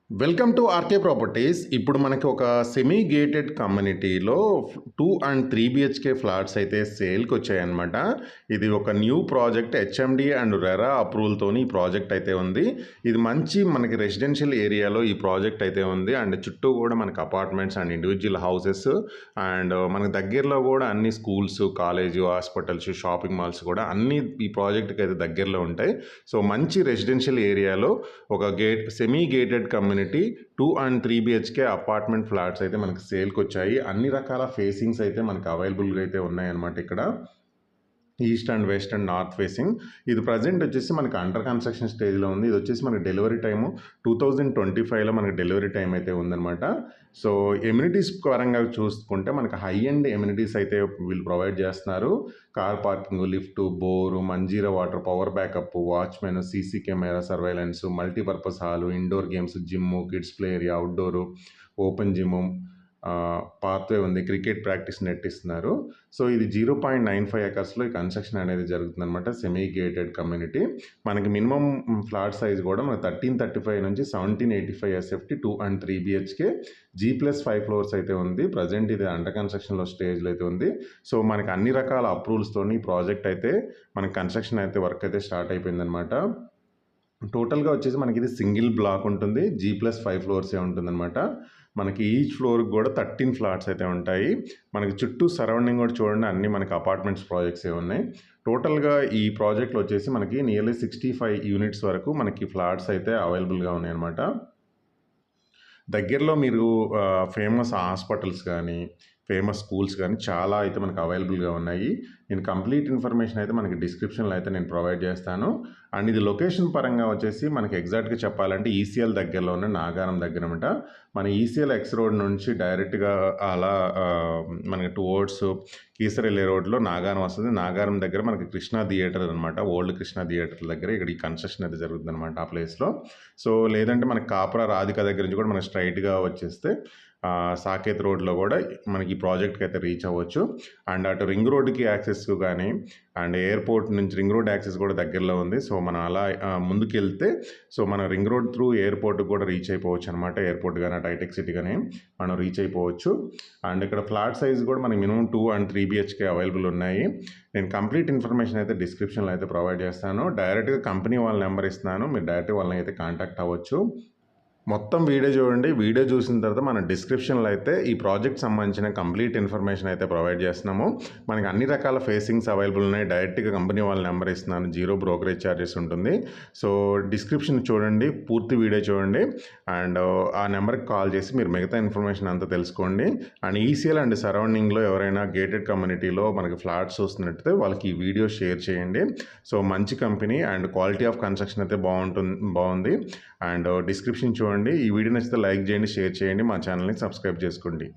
Welcome to RK properties. ఇప్పుడు మనకి ఒక సెమీ గేటెడ్ కమ్యూనిటీలో 2 అండ్ 3 బిహెచ్కే ఫ్లాట్స్ అయితే సేల్కి వచ్చాయన్నమాట. ఇది ఒక new project HMD and RERA అప్రూవల్తోని ఈ ప్రాజెక్ట్ అయితే ఉంది. ఇది మంచి మనకి రెసిడెన్షియల్ ఏరియాలో ఈ ప్రాజెక్ట్ అయితే ఉంది. అండ్ చుట్టూ కూడా మనకి apartments and individual houses and మనకి దగ్గరలో కూడా అన్ని schools, college, hospitals, shopping malls కూడా అన్ని ఈ ప్రాజెక్ట్కి అయితే దగ్గరలో ఉంటాయి. సో మంచి రెసిడెన్షియల్ ఏరియాలో ఒక semi gated community 2 and 3 BHK apartment flats అయితే మనకి సేల్కి వచ్చాయి. అన్ని రకాల ఫేసింగ్స్ అయితే మనకి అవైలబుల్గా అయితే ఉన్నాయన్నమాట. ఇక్కడ east and west and north facing. ఇది ప్రజెంట్ వచ్చేసి మనకి అండర్ కన్స్ట్రక్షన్ స్టేజ్లో ఉంది. ఇది వచ్చేసి మనకి డెలివరీ టైము 2025లో మనకి డెలివరీ టైం అయితే ఉందన్నమాట. సో ఎమ్యూనిటీస్ పరంగా చూసుకుంటే మనకి హై ఎండ్ ఎమ్యూనిటీస్ అయితే వీళ్ళు ప్రొవైడ్ చేస్తున్నారు. Car parking, lift, bore, Manjira water, power backup, watchman, CC camera surveillance, multipurpose hall, indoor games, gym, kids play area, outdoor, open gym, pathway ఉంది, cricket practice net ఇస్తున్నారు. So ఇది 0.95 ఎకర్స్లో ఈ construction అనేది జరుగుతుందన్నమాట. Semi gated community. మనకి minimum flat size కూడా మనకి 1335 నుంచి 1785 SFT 2 and 3 BHK G+5 floors అయితే ఉంది. ప్రజెంట్ ఇది అండర్ కన్స్ట్రక్షన్లో స్టేజ్లో అయితే ఉంది. సో మనకి అన్ని రకాల అప్రూవల్స్తోని ప్రాజెక్ట్ అయితే మనకి కన్స్ట్రక్షన్ అయితే వర్క్ అయితే స్టార్ట్ అయిపోయిందనమాట. టోటల్గా వచ్చేసి మనకి ఇది సింగిల్ బ్లాక్ ఉంటుంది. G+5 ఫ్లోర్సే ఉంటుందన్నమాట. మనకి ఈచ్ ఫ్లోర్కి కూడా 13 ఫ్లాట్స్ అయితే ఉంటాయి. మనకి చుట్టూ సరౌండింగ్ కూడా చూడండి, అన్నీ మనకి అపార్ట్మెంట్స్ ప్రాజెక్ట్సే ఉన్నాయి. టోటల్గా ఈ ప్రాజెక్ట్లో వచ్చేసి మనకి నియర్లీ 65 యూనిట్స్ వరకు మనకి ఫ్లాట్స్ అయితే అవైలబుల్గా ఉన్నాయన్నమాట. దగ్గరలో మీరు ఫేమస్ హాస్పిటల్స్ కానీ, ఫేమస్ స్కూల్స్ కానీ చాలా అయితే మనకు అవైలబుల్గా ఉన్నాయి. నేను కంప్లీట్ ఇన్ఫర్మేషన్ అయితే మనకి డిస్క్రిప్షన్లో అయితే నేను ప్రొవైడ్ చేస్తాను. అండ్ ఇది లొకేషన్ పరంగా వచ్చేసి మనకి ఎగ్జాక్ట్గా చెప్పాలంటే ఈసీఎల్ దగ్గరలో ఉన్న నాగారం దగ్గరమాట. మన ఈసీఎల్ ఎక్స్ రోడ్ నుంచి డైరెక్ట్గా అలా మనకి టువర్డ్స్ కీసరెల్లి రోడ్లో నాగారం వస్తుంది. నాగారం దగ్గర మనకి కృష్ణా థియేటర్ అనమాట. ఓల్డ్ కృష్ణా థియేటర్ దగ్గర ఇక్కడ ఈ కన్స్ట్రక్షన్ అయితే జరుగుతుంది అనమాట ఆ ప్లేస్లో. సో లేదంటే మనకి కాపురా రాధిక దగ్గర నుంచి కూడా మనకి స్ట్రైట్గా వచ్చేస్తే సాకేత్ రోడ్లో కూడా మనకి ఈ ప్రాజెక్ట్కి అయితే రీచ్ అవ్వచ్చు. అండ్ అటు రింగ్ రోడ్డుకి యాక్సెస్ కానీ అండ్ ఎయిర్పోర్ట్ నుంచి రింగ్ రోడ్ యాక్సెస్ కూడా దగ్గరలో ఉంది. సో మనం అలా ముందుకు వెళ్తే సో మన రింగ్ రోడ్ త్రూ ఎయిర్పోర్ట్కి కూడా రీచ్ అయిపోవచ్చు అనమాట. ఎయిర్పోర్ట్ కానీ హైటెక్ సిటీ కానీ మనం రీచ్ అయిపోవచ్చు. అండ్ ఇక్కడ ఫ్లాట్ సైజ్ కూడా మనకి మినిమం 2 అండ్ 3 బిహెచ్కే అవైలబుల్ ఉన్నాయి. నేను కంప్లీట్ ఇన్ఫర్మేషన్ అయితే డిస్క్రిప్షన్లో అయితే ప్రొవైడ్ చేస్తాను. డైరెక్ట్గా కంపెనీ వాళ్ళ నెంబర్ ఇస్తున్నాను, మీరు డైరెక్ట్గా వాళ్ళని అయితే కాంటాక్ట్ అవ్వచ్చు. మొత్తం వీడియో చూడండి. వీడియో చూసిన తర్వాత మన డిస్క్రిప్షన్లో అయితే ఈ ప్రాజెక్ట్ సంబంధించిన కంప్లీట్ ఇన్ఫర్మేషన్ అయితే ప్రొవైడ్ చేస్తున్నాము. మనకి అన్ని రకాల ఫేసింగ్స్ అవైలబుల్ ఉన్నాయి. డైరెక్ట్గా కంపెనీ వాళ్ళ నెంబర్ ఇస్తున్నాను, 0 బ్రోకరేజ్ ఛార్జెస్ ఉంటుంది. సో డిస్క్రిప్షన్ చూడండి, పూర్తి వీడియో చూడండి అండ్ ఆ నెంబర్కి కాల్ చేసి మీరు మిగతా ఇన్ఫర్మేషన్ అంతా తెలుసుకోండి. అండ్ ఈసీఎల్ అండ్ సరౌండింగ్లో ఎవరైనా గేటెడ్ కమ్యూనిటీలో మనకి ఫ్లాట్స్ వస్తున్నట్టయితే వాళ్ళకి ఈ వీడియో షేర్ చేయండి. సో మంచి company and quality of construction అయితే బాగుంది. అండ్ డిస్క్రిప్షన్ చూడండి. ఈ వీడియో నచ్చితే లైక్ చేయండి, షేర్ చేయండి, మా ఛానల్ని సబ్స్క్రైబ్ చేసుకోండి.